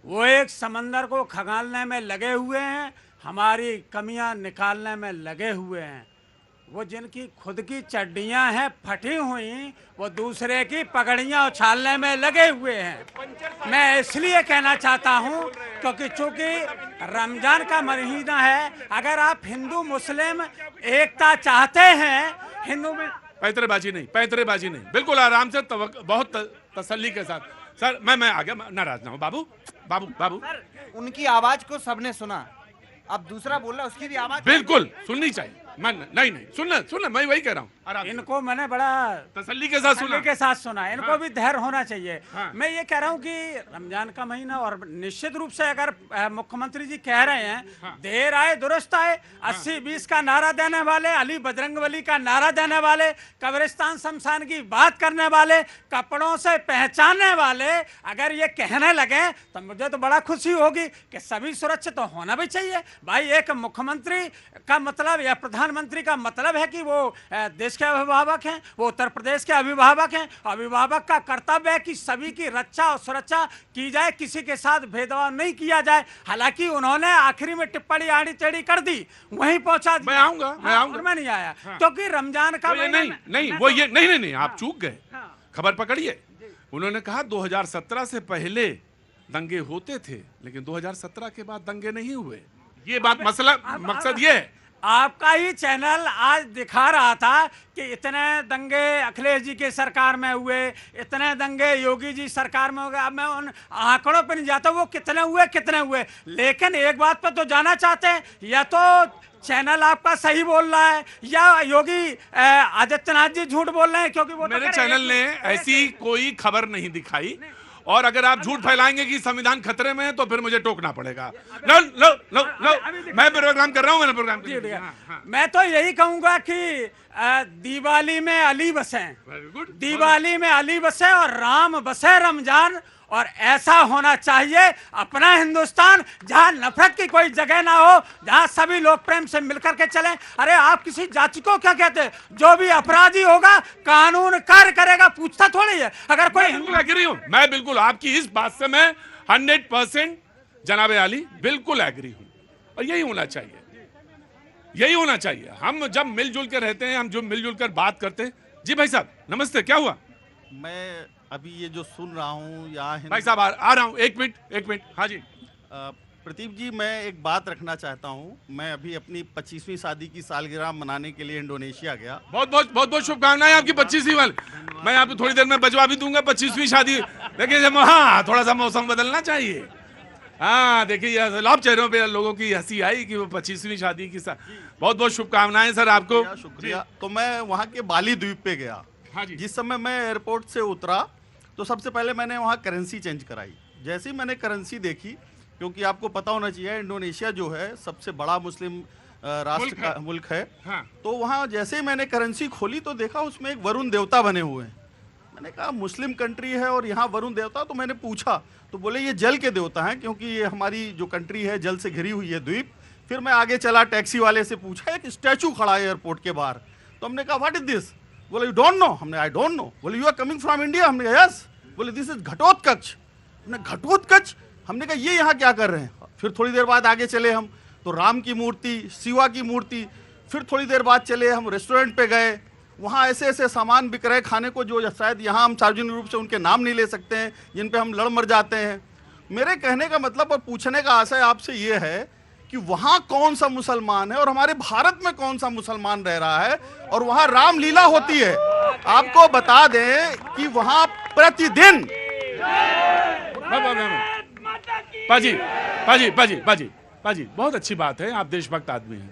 वो एक समंदर को खंगालने में लगे हुए हैं, हमारी कमियां निकालने में लगे हुए हैं। वो जिनकी खुद की चड्डियां हैं फटी हुई, वो दूसरे की पगड़ियां उछालने में लगे हुए हैं। मैं इसलिए कहना चाहता हूं क्योंकि चूंकि रमजान का महीना है, अगर आप हिंदू मुस्लिम एकता चाहते हैं, हिंदू में पैतरेबाजी नहीं, बिल्कुल आराम से बहुत तसल्ली के साथ। सर मैं आ गया, नाराज ना हो बाबू। बाबू बाबू उनकी आवाज को सबने सुना, अब दूसरा बोल रहा उसकी भी आवाज बिल्कुल सुननी चाहिए। मैं नहीं सुनना मैं वही कह रहा हूँ। इनको मैंने बड़ा तसल्ली के साथ सुना। इनको भी धैर्य होना चाहिए। हाँ। मैं ये कह रहा हूँ कि रमजान का महीना, और निश्चित रूप से अगर मुख्यमंत्री जी कह रहे हैं, हाँ। देर आए दुरुस्त आए, 80-20 का नारा देने वाले, अली बजरंगबली का नारा देने वाले, कब्रिस्तान शमशान की बात करने वाले, कपड़ों से पहचानने वाले अगर ये कहने लगे तो मुझे तो बड़ा खुशी होगी कि सभी सुरक्षित तो होना भी चाहिए। भाई एक मुख्यमंत्री का मतलब या प्रधानमंत्री का मतलब है कि वो देश के अभिभावक हैं, वो उत्तर प्रदेश के अभिभावक हैं। अभिभावक का कर्तव्य है कि सभी की रक्षा और सुरक्षा की जाए, किसी के साथ भेदभाव नहीं किया जाए। हालांकि उन्होंने आखिरी में टिप्पणी आड़ी टेढ़ी कर दी, वहीं पहुंचा दिया। मैं आऊंगा मैं नहीं आया क्योंकि रमजान का नहीं आप चूक गए। खबर पकड़िए, उन्होंने कहा 2017 से पहले दंगे होते थे, लेकिन 2017 के बाद दंगे नहीं हुए। ये बात मकसद ये है। आपका ही चैनल आज दिखा रहा था कि इतने दंगे अखिलेश जी की सरकार में हुए, इतने दंगे योगी जी सरकार में हो गए। अब मैं उन आंकड़ों पर नहीं जाता वो कितने हुए, लेकिन एक बात पर तो जाना चाहते हैं, या तो चैनल आपका सही बोल रहा है या योगी आदित्यनाथ जी झूठ बोल रहे हैं, क्योंकि वो मेरे चैनल ने ऐसी कोई खबर नहीं दिखाई। और अगर आप झूठ फैलाएंगे कि संविधान खतरे में है तो फिर मुझे टोकना पड़ेगा। लो मैं प्रोग्राम कर रहा हूं। मैं तो यही कहूंगा कि दिवाली में अली बसे, दिवाली में अली बसे और राम बसे रमजान। और ऐसा होना चाहिए अपना हिंदुस्तान, जहां नफरत की कोई जगह ना हो, जहां सभी लोग प्रेम से मिलकर के चलें। अरे आप किसी जाति को क्या कहते हैं? जो भी अपराधी होगा कानून कार्य करेगा, पूछता थोड़ी है। अगर कोई बिल्कुल एग्री हूं, मैं बिल्कुल आपकी इस बात से मैं 100% जनाबे आली बिल्कुल एग्री हूं। और यही होना चाहिए। हम जब मिलजुल के रहते हैं, हम जो मिलजुल कर बात करते हैं। जी भाई साहब नमस्ते, क्या हुआ? मैं अभी ये जो सुन रहा हूँ यहाँ भाई साहब आ रहा हूँ, एक मिनट। हाँ जी प्रदीप जी, मैं एक बात रखना चाहता हूँ। मैं अभी अपनी 25वीं शादी की सालगिरह मनाने के लिए इंडोनेशिया गया। बहुत शुभकामनाएं आपकी 25वीं वाली। मैं आपको थोड़ी देर में बजवा भी दूंगा 25वीं शादी, लेकिन जब हाँ थोड़ा सा मौसम बदलना चाहिए। हाँ देखिए लाभ चेहरों पे लोगों की हंसी आई कि वो 25वीं शादी की बहुत शुभकामनाएं सर आपको। शुक्रिया। तो मैं वहाँ के बाली द्वीप पे गया। हाँ जी। जिस समय मैं एयरपोर्ट से उतरा तो सबसे पहले मैंने वहाँ करेंसी चेंज कराई। जैसे ही मैंने करेंसी देखी, क्योंकि आपको पता होना चाहिए इंडोनेशिया जो है सबसे बड़ा मुस्लिम राष्ट्र का मुल्क है। हाँ। तो वहाँ जैसे ही मैंने करेंसी खोली तो देखा उसमें एक वरुण देवता बने हुए हैं। मैंने कहा मुस्लिम कंट्री है और यहाँ वरुण देवता, तो मैंने पूछा तो बोले ये जल के देवता हैं, क्योंकि ये हमारी जो कंट्री है जल से घिरी हुई है द्वीप। फिर मैं आगे चला, टैक्सी वाले से पूछा एक स्टैचू खड़ा है एयरपोर्ट के बाहर। तो हमने कहा व्हाट इज दिस? बोले यू डोंट नो? हमने आई डोंट नो। बोले you are coming from India? हमने कहा यस। बोले दिस इज घटोत्कच। हमने घटोत्कच? हमने कहा ये यहाँ क्या कर रहे हैं? फिर थोड़ी देर बाद आगे चले हम तो राम की मूर्ति, शिवा की मूर्ति। फिर थोड़ी देर बाद चले हम रेस्टोरेंट पे गए, वहाँ ऐसे सामान बिक रहे खाने को जो शायद यहाँ हम सार्वजनिक रूप से उनके नाम नहीं ले सकते हैं, जिन पे हम लड़ मर जाते हैं। मेरे कहने का मतलब और पूछने का आशय आपसे ये है कि वहाँ कौन सा मुसलमान है और हमारे भारत में कौन सा मुसलमान रह रहा है, और वहाँ रामलीला होती है। आपको बता दें कि वहाँ प्रतिदिन पाजी बहुत अच्छी बात है, आप देशभक्त आदमी हैं।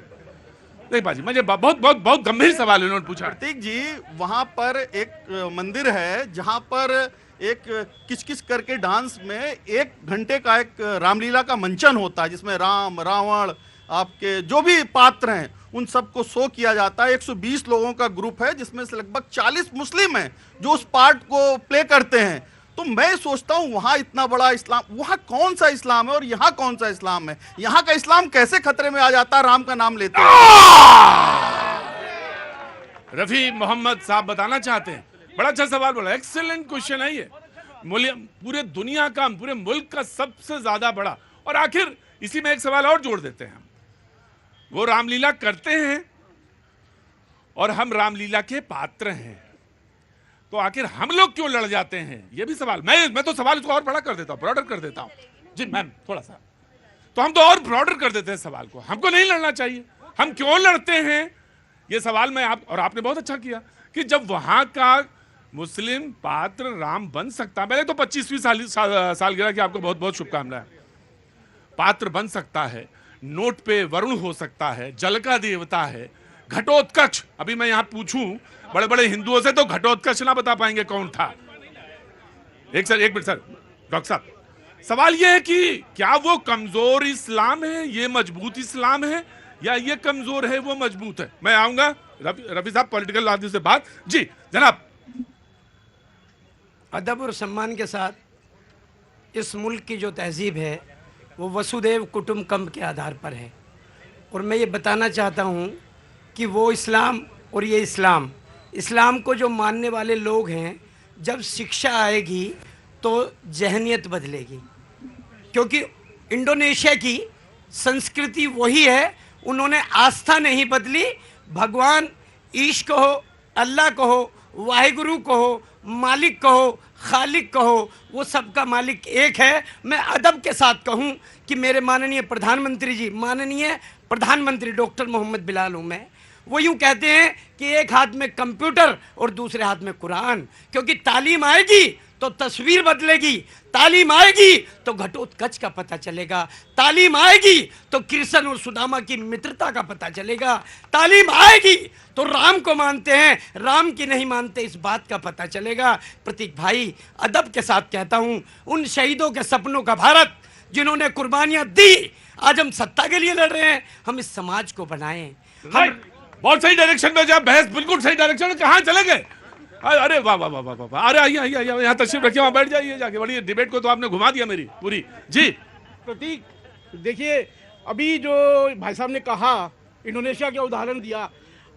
नहीं पाजी, मुझे बहुत गंभीर सवाल उन्होंने पूछा। प्रतीक जी, वहाँ पर एक मंदिर है जहाँ पर एक किच करके डांस में 1 घंटे का एक रामलीला का मंचन होता है, जिसमें राम, रावण, आपके जो भी पात्र हैं उन सबको शो किया जाता है। 120 लोगों का ग्रुप है, जिसमें से लगभग 40 मुस्लिम हैं जो उस पार्ट को प्ले करते हैं। तो मैं सोचता हूँ वहाँ इतना बड़ा इस्लाम, वहाँ कौन सा इस्लाम है और यहाँ कौन सा इस्लाम है? यहाँ का इस्लाम कैसे खतरे में आ जाता है राम का नाम लेते हैं? रफी मोहम्मद साहब बताना चाहते हैं। बड़ा अच्छा सवाल बोला, एक्सीलेंट क्वेश्चन है ये। पूरे दुनिया का, पूरे मुल्क का सबसे ज्यादा बड़ा। और आखिर इसी में एक सवाल और जोड़ देते हैं हम, वो रामलीला करते हैं और हम रामलीला के पात्र हैं, तो आखिर हम लोग क्यों लड़ जाते हैं, ये भी सवाल। मैं तो सवाल इसको और बड़ा कर देता हूं, ब्रॉडर कर देता हूं। जी मैम थोड़ा सा, तो हम तो और ब्रॉडर कर देते हैं सवाल को। हमको नहीं लड़ना चाहिए, हम क्यों लड़ते हैं, ये सवाल मैं और आपने बहुत अच्छा किया कि जब वहां का मुस्लिम पात्र राम बन सकता, पहले तो 25वीं सालगिरह की आपको बहुत बहुत शुभकामनाएं। पात्र बन सकता है, नोट पे वरुण हो सकता है, जल का देवता है, घटोत्कच। अभी मैं यहां पूछूं बड़े बड़े हिंदुओं से तो घटोत्कच ना बता पाएंगे कौन था। एक मिनट सर, डॉक्टर साहब, सवाल यह है कि क्या वो कमजोर इस्लाम है, ये मजबूत इस्लाम है, या ये कमजोर है वो मजबूत है? मैं आऊंगा रफी साहब पॉलिटिकल आदमी से बात। जी जनाब। अदब और सम्मान के साथ, इस मुल्क की जो तहजीब है वो वसुदेव कुटुम्बकम के आधार पर है, और मैं ये बताना चाहता हूँ कि वो इस्लाम और ये इस्लाम को जो मानने वाले लोग हैं, जब शिक्षा आएगी तो जहनियत बदलेगी, क्योंकि इंडोनेशिया की संस्कृति वही है, उन्होंने आस्था नहीं बदली, भगवान ईश कहो, अल्लाह कहो, वाहिगुरु कहो, मालिक कहो, खालिक कहो, वो सबका मालिक एक है। मैं अदब के साथ कहूँ कि मेरे माननीय प्रधानमंत्री जी, माननीय प्रधानमंत्री डॉक्टर मोहम्मद बिलाल हूँ मैं, वो यूँ कहते हैं कि एक हाथ में कंप्यूटर और दूसरे हाथ में कुरान, क्योंकि तालीम आएगी तो तस्वीर बदलेगी, तालीम आएगी तो घटोत्कच का पता चलेगा, तालीम आएगी तो कृष्ण और सुदामा की मित्रता का पता चलेगा, तालीम आएगी तो राम को मानते हैं, राम की नहीं मानते, इस बात का पता चलेगा। प्रतीक भाई, अदब के साथ कहता हूं, उन शहीदों के सपनों का भारत जिन्होंने कुर्बानियां दी, आज हम सत्ता के लिए लड़ रहे हैं, हम इस समाज को बनाएं। बहुत सही डायरेक्शन में जा, बहस बिल्कुल सही डायरेक्शन में। कहां चले गए? अरे वाह वाह वाह वाह वाह, अरे आइए आइए आइए, यहाँ तशरीफ रखिए, वहाँ बैठ जाइए जाके। बड़ी डिबेट को तो आपने घुमा दिया मेरी पूरी। जी प्रतीक, देखिए अभी जो भाई साहब ने कहा, इंडोनेशिया का उदाहरण दिया,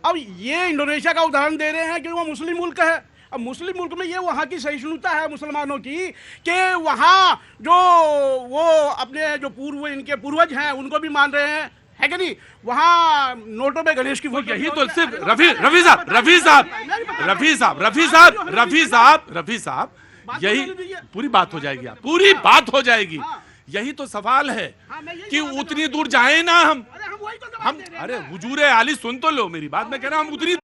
अब ये इंडोनेशिया का उदाहरण दे रहे हैं कि वो मुस्लिम मुल्क है। अब मुस्लिम मुल्क में ये वहाँ की सहिष्णुता है मुसलमानों की कि वहाँ जो वो अपने जो इनके पूर्वज हैं उनको भी मान रहे हैं, है कि नहीं? वहाँ नोटों में गणेश की यही तो सिर्फ रफी साहब यही पूरी बात हो जाएगी, पूरी बात हो जाएगी। यही तो सवाल है कि उतनी दूर जाए ना हम। अरे हुजूर आली सुन तो लो मेरी बात, मैं कह रहा हूं हम उतनी